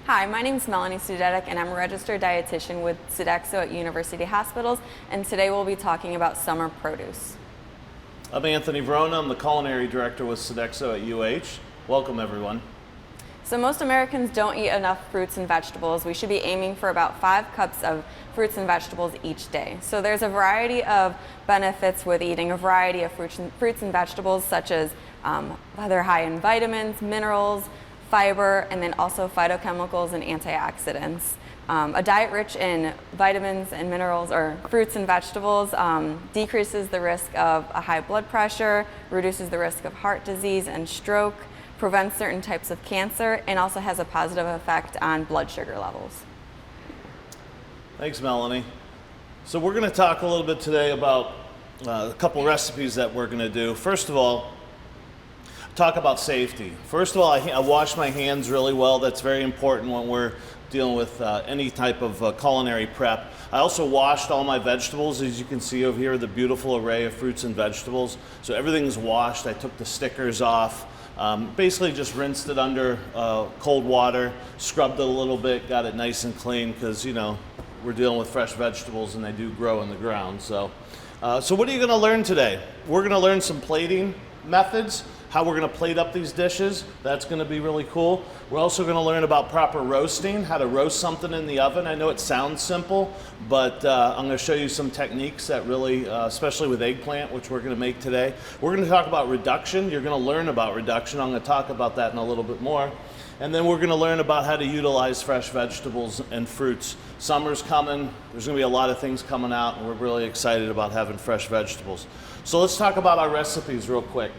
Hi, my name is Melanie Sudetic, and I'm a registered dietitian with Sodexo at University Hospitals, and today we'll be talking about summer produce. I'm Anthony Verona. I'm the culinary director with Sodexo at UH. Welcome, everyone. So most Americans don't eat enough fruits and vegetables. We should be aiming for about 5 cups of fruits and vegetables each day. So there's a variety of benefits with eating a variety of fruits and vegetables, such as they're high in vitamins, minerals, fiber, and then also phytochemicals and antioxidants. A diet rich in vitamins and minerals or fruits and vegetables decreases the risk of a high blood pressure, reduces the risk of heart disease and stroke, prevents certain types of cancer, and also has a positive effect on blood sugar levels. Thanks, Melanie. So we're going to talk a little bit today about a couple recipes that we're going to do. First of all, talk about safety. First of all, I wash my hands really well. That's very important when we're dealing with any type of culinary prep. I also washed all my vegetables. As you can see over here, the beautiful array of fruits and vegetables. So everything's washed. I took the stickers off. Basically just rinsed it under cold water, scrubbed it a little bit, got it nice and clean because, you know, we're dealing with fresh vegetables and they do grow in the ground. So what are you going to learn today? We're going to learn some plating methods, how we're going to plate up these dishes. That's going to be really cool. We're also going to learn about proper roasting, how to roast something in the oven. I know it sounds simple, but I'm going to show you some techniques that really, especially with eggplant, which we're going to make today. We're going to talk about reduction. You're going to learn about reduction. I'm going to talk about that in a little bit more. And then we're going to learn about how to utilize fresh vegetables and fruits. Summer's coming. There's going to be a lot of things coming out, and we're really excited about having fresh vegetables. So let's talk about our recipes real quick.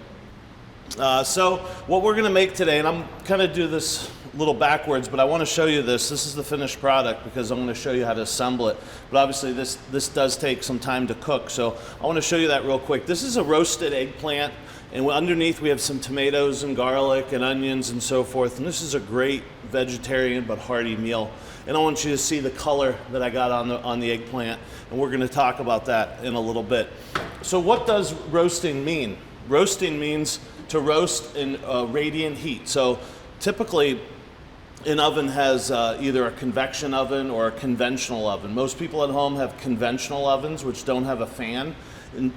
So what we're going to make today, and I'm kind of do this a little backwards, but I want to show you this. This is the finished product because I'm going to show you how to assemble it. But obviously this does take some time to cook, so I want to show you that real quick. This is a roasted eggplant, and underneath we have some tomatoes and garlic and onions and so forth. And this is a great vegetarian but hearty meal. And I want you to see the color that I got on the eggplant, and we're going to talk about that in a little bit. So what does roasting mean? Roasting means to roast in radiant heat. So typically an oven has either a convection oven or a conventional oven. Most people at home have conventional ovens which don't have a fan.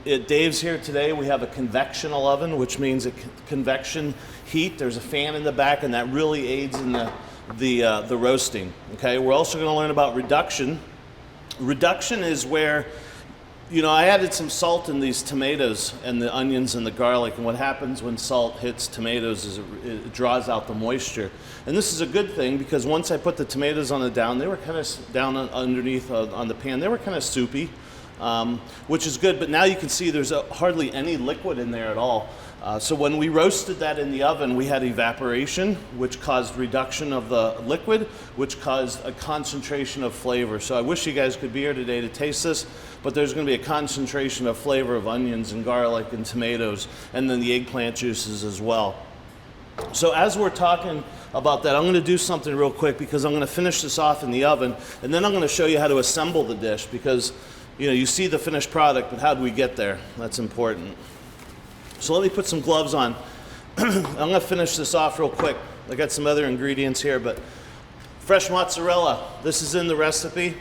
At Dave's here today we have a convectional oven, which means a convection heat. There's a fan in the back, and that really aids in the roasting. Okay, we're also going to learn about reduction. Reduction is where, you know, I added some salt in these tomatoes and the onions and the garlic, and what happens when salt hits tomatoes is it draws out the moisture. And this is a good thing because once I put the tomatoes on the down, they were kind of down underneath on the pan. They were kind of soupy, which is good, but now you can see there's hardly any liquid in there at all. So when we roasted that in the oven, we had evaporation, which caused reduction of the liquid, which caused a concentration of flavor. So I wish you guys could be here today to taste this, but there's going to be a concentration of flavor of onions and garlic and tomatoes, and then the eggplant juices as well. So as we're talking about that, I'm going to do something real quick because I'm going to finish this off in the oven, and then I'm going to show you how to assemble the dish because, you know, you see the finished product, but how do we get there? That's important. So let me put some gloves on. I'm going to finish this off real quick. I got some other ingredients here, but fresh mozzarella. This is in the recipe.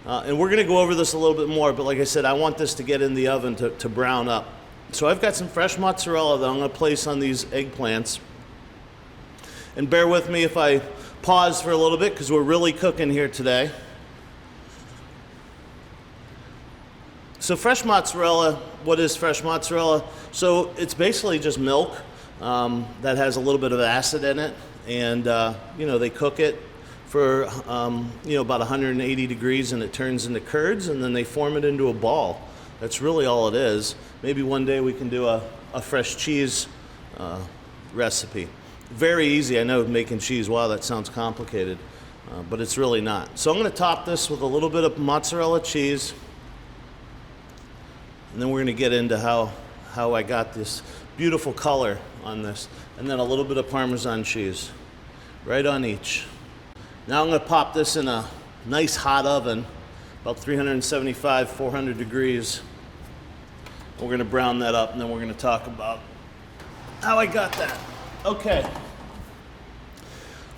And we're going to go over this a little bit more, but like I said, I want this to get in the oven to brown up. So I've got some fresh mozzarella that I'm going to place on these eggplants. And bear with me if I pause for a little bit because we're really cooking here today. So fresh mozzarella, what is fresh mozzarella? So it's basically just milk that has a little bit of acid in it, and you know, they cook it for you know, about 180 degrees, and it turns into curds, and then they form it into a ball. That's really all it is. Maybe one day we can do a fresh cheese recipe. Very easy. I know making cheese, wow, that sounds complicated, but it's really not. So I'm going to top this with a little bit of mozzarella cheese. And then we're going to get into how I got this beautiful color on this. And then a little bit of Parmesan cheese, right on each. Now I'm going to pop this in a nice hot oven, about 375, 400 degrees. We're going to brown that up, and then we're going to talk about how I got that. Okay.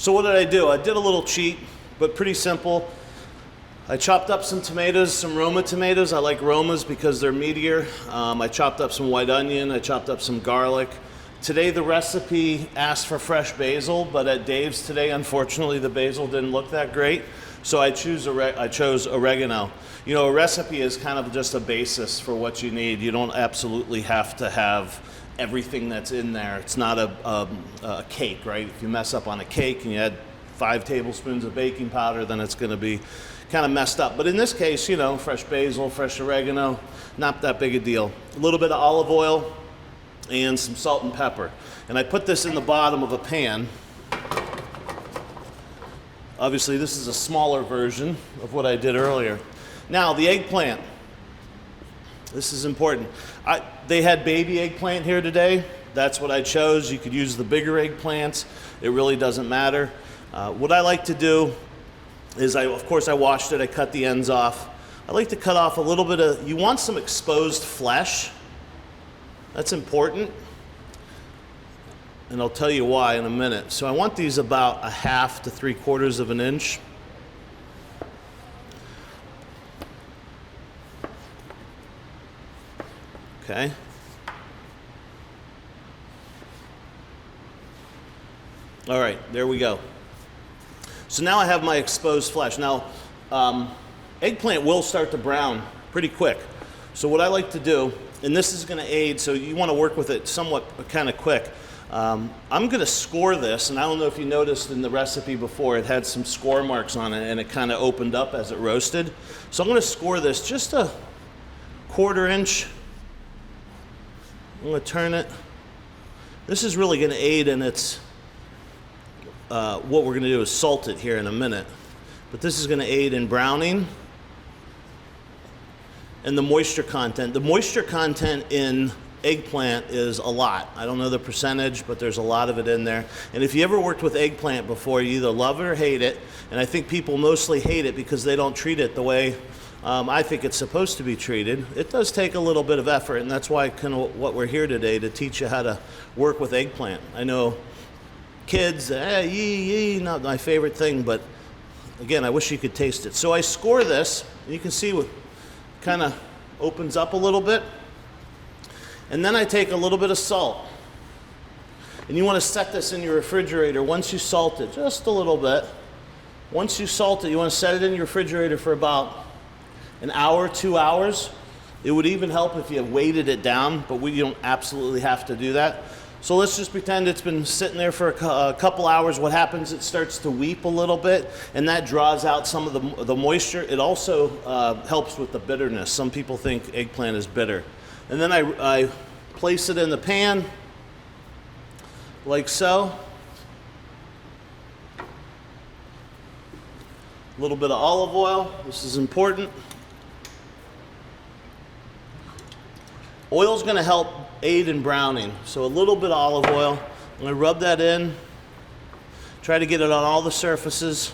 So what did I do? I did a little cheat, but pretty simple. I chopped up some tomatoes, some Roma tomatoes. I like Romas because they're meatier. I chopped up some white onion. I chopped up some garlic. Today the recipe asked for fresh basil, but at Dave's today, unfortunately, the basil didn't look that great. So I chose oregano. You know, a recipe is kind of just a basis for what you need. You don't absolutely have to have everything that's in there. It's not a cake, right? If you mess up on a cake and you add 5 tablespoons of baking powder, then it's going to be kind of messed up. But in this case, you know, fresh basil, fresh oregano, not that big a deal. A little bit of olive oil and some salt and pepper. And I put this in the bottom of a pan. Obviously, this is a smaller version of what I did earlier. Now, the eggplant. This is important. They had baby eggplant here today. That's what I chose. You could use the bigger eggplants. It really doesn't matter. What I like to do is, of course, I washed it. I cut the ends off. I like to cut off a little bit of, you want some exposed flesh. That's important. And I'll tell you why in a minute. So I want these about 1/2 to 3/4 of an inch. Okay. All right, there we go. So now I have my exposed flesh. Now, eggplant will start to brown pretty quick. So what I like to do, and this is going to aid, so you want to work with it somewhat kind of quick. I'm going to score this, and I don't know if you noticed in the recipe before, it had some score marks on it, and it kind of opened up as it roasted. So I'm going to score this just a 1/4 inch. I'm going to turn it. This is really going to aid in its, what we're going to do is salt it here in a minute. But this is going to aid in browning and the moisture content. The moisture content in eggplant is a lot. I don't know the percentage, but there's a lot of it in there. And if you ever worked with eggplant before, you either love it or hate it. And I think people mostly hate it because they don't treat it the way I think it's supposed to be treated. It does take a little bit of effort, and that's why kind of what we're here today, to teach you how to work with eggplant. I know kids, not my favorite thing, but again, I wish you could taste it. So I score this, and you can see what kind of opens up a little bit. And then I take a little bit of salt. And you want to set this in your refrigerator once you salt it, just a little bit. Once you salt it, you want to set it in your refrigerator for about 1 hour, 2 hours. It would even help if you weighted it down, but you don't absolutely have to do that. So let's just pretend it's been sitting there for a couple hours. What happens, it starts to weep a little bit, and that draws out some of the moisture. It also helps with the bitterness. Some people think eggplant is bitter. And then I place it in the pan, like so. A little bit of olive oil. This is important. Oil's going to help aid in browning. So a little bit of olive oil. I'm going to rub that in. Try to get it on all the surfaces.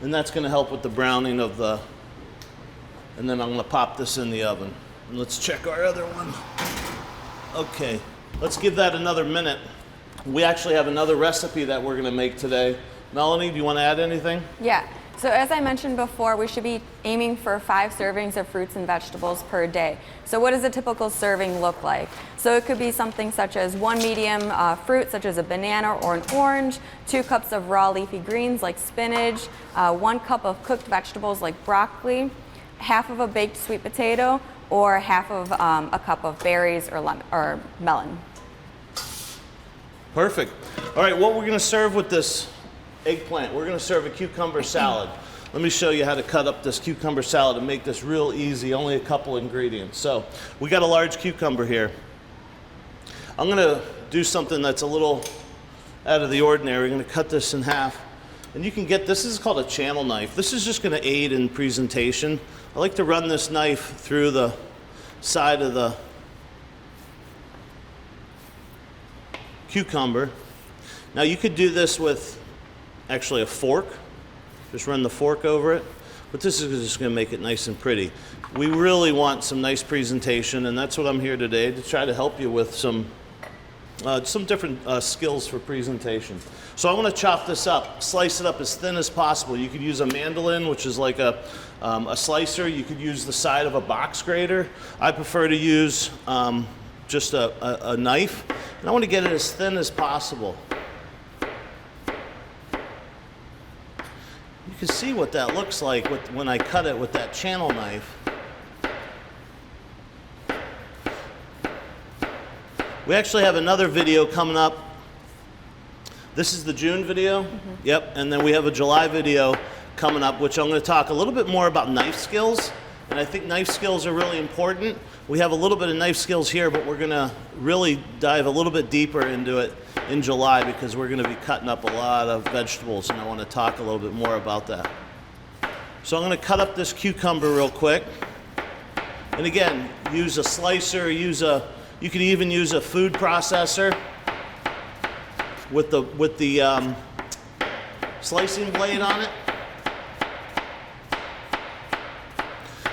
And that's going to help with the browning of the... And then I'm going to pop this in the oven. And let's check our other one. Okay, let's give that another minute. We actually have another recipe that we're going to make today. Melanie, do you want to add anything? Yeah. So as I mentioned before, we should be aiming for 5 servings of fruits and vegetables per day. So what does a typical serving look like? So it could be something such as 1 medium fruit, such as a banana or an orange, 2 cups of raw leafy greens like spinach, 1 cup of cooked vegetables like broccoli, half of a baked sweet potato, or half of a cup of berries or melon. Perfect. All right, what we're going to serve with this eggplant, we're going to serve a cucumber salad. Let me show you how to cut up this cucumber salad and make this real easy, only a couple ingredients. So we got a large cucumber here. I'm going to do something that's a little out of the ordinary. We're going to cut this in half. And you can get, this is called a channel knife. This is just going to aid in presentation. I like to run this knife through the side of the cucumber. Now you could do this with actually a fork. Just run the fork over it. But this is just going to make it nice and pretty. We really want some nice presentation, and that's what I'm here today, to try to help you with some some different skills for presentation. So I want to chop this up, slice it up as thin as possible. You could use a mandolin, which is like a slicer. You could use the side of a box grater. I prefer to use just a knife. And I want to get it as thin as possible. You can see what that looks like when I cut it with that channel knife. We actually have another video coming up. This is the June video. Yep, and then we have a July video coming up, which I'm going to talk a little bit more about knife skills. And I think knife skills are really important. We have a little bit of knife skills here, but we're going to really dive a little bit deeper into it in July because we're going to be cutting up a lot of vegetables, and I want to talk a little bit more about that. So I'm going to cut up this cucumber real quick. And again, use a slicer, you could even use a food processor with the slicing blade on it.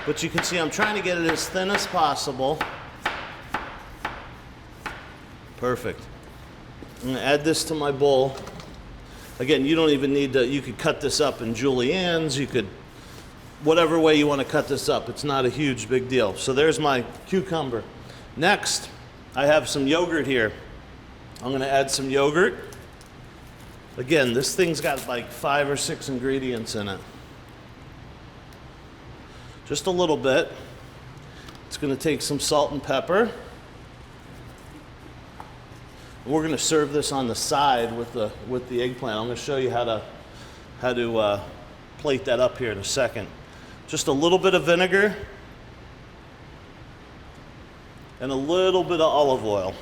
But you can see I'm trying to get it as thin as possible. Perfect. I'm going to add this to my bowl. Again, you don't even need to, you could cut this up in juliennes, you could, whatever way you want to cut this up. It's not a huge big deal. So there's my cucumber. Next, I have some yogurt here. I'm going to add some yogurt. Again, this thing's got like 5 or 6 ingredients in it. Just a little bit. It's going to take some salt and pepper. We're going to serve this on the side with the eggplant. I'm going to show you how to plate that up here in a second. Just a little bit of vinegar and a little bit of olive oil.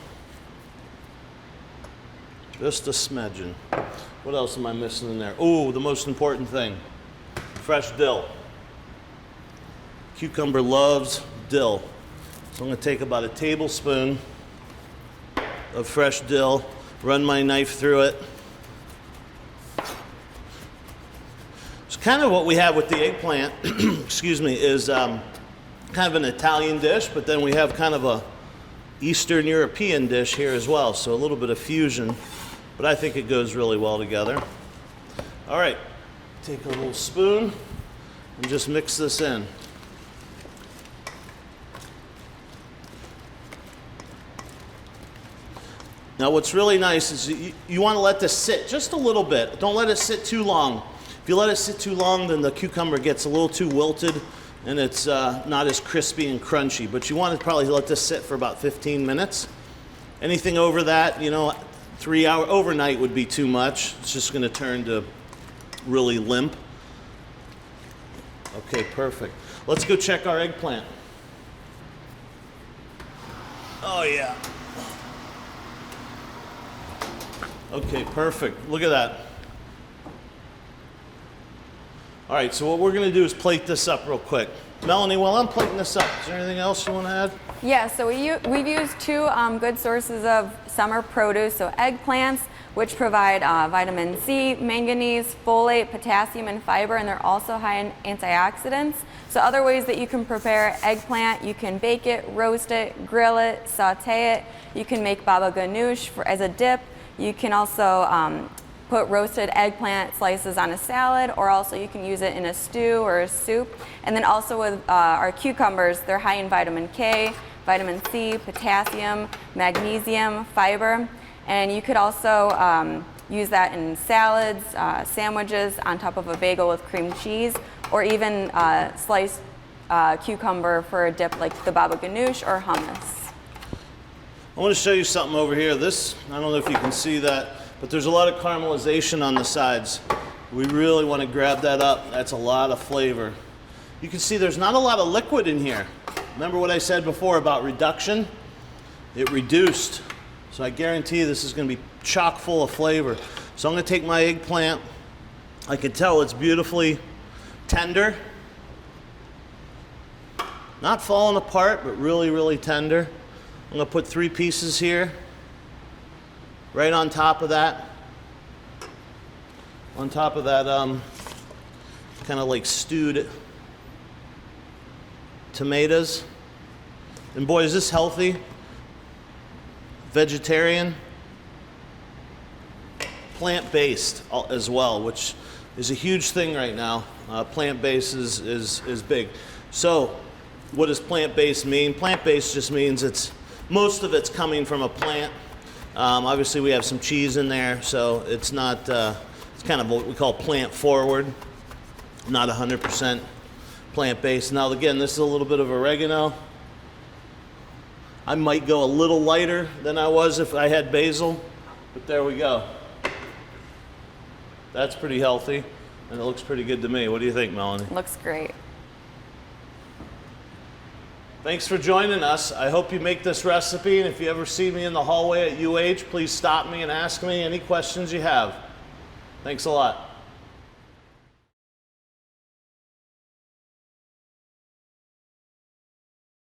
Just a smidgen. What else am I missing in there? Oh, the most important thing, fresh dill. Cucumber loves dill. So I'm going to take about a tablespoon of fresh dill, run my knife through it. It's kind of what we have with the eggplant, excuse me, is kind of an Italian dish, but then we have kind of a Eastern European dish here as well, so a little bit of fusion, but I think it goes really well together. All right, take a little spoon and just mix this in. Now what's really nice is you want to let this sit just a little bit. Don't let it sit too long. If you let it sit too long, then the cucumber gets a little too wilted and it's not as crispy and crunchy. But you want to probably let this sit for about 15 minutes. Anything over that, 3 hours, overnight would be too much. It's just going to turn to really limp. Okay, perfect. Let's go check our eggplant. Oh yeah. Okay, perfect. Look at that. All right, so what we're going to do is plate this up real quick. Melanie, while I'm plating this up, is there anything else you want to add? Yeah, so we've used two good sources of summer produce, so eggplants, which provide vitamin C, manganese, folate, potassium, and fiber, and they're also high in antioxidants. So other ways that you can prepare eggplant, you can bake it, roast it, grill it, saute it. You can make baba ganoush as a dip. You can also put roasted eggplant slices on a salad, or also you can use it in a stew or a soup. And then also with our cucumbers, they're high in vitamin K, vitamin C, potassium, magnesium, fiber. And you could also use that in salads, sandwiches, on top of a bagel with cream cheese, or even sliced cucumber for a dip like the baba ganoush or hummus. I want to show you something over here. This, I don't know if you can see that, but there's a lot of caramelization on the sides. We really want to grab that up. That's a lot of flavor. You can see there's not a lot of liquid in here. Remember what I said before about reduction? It reduced. So I guarantee this is going to be chock full of flavor. So I'm going to take my eggplant. I can tell it's beautifully tender. Not falling apart, but really, really tender. I'm going to put 3 pieces here, right on top of that. On top of that, kind of like stewed tomatoes. And boy, is this healthy. Vegetarian. plant-based as well, which is a huge thing right now. Plant-based is big. So what does plant-based mean? Plant-based just means most of it's coming from a plant. Obviously we have some cheese in there, so it's not, it's kind of what we call plant-forward, not 100% plant-based. Now again, this is a little bit of oregano. I might go a little lighter than I was if I had basil, but there we go. That's pretty healthy, and it looks pretty good to me. What do you think, Melanie? Looks great. Thanks for joining us. I hope you make this recipe, and if you ever see me in the hallway at UH, please stop me and ask me any questions you have. Thanks a lot.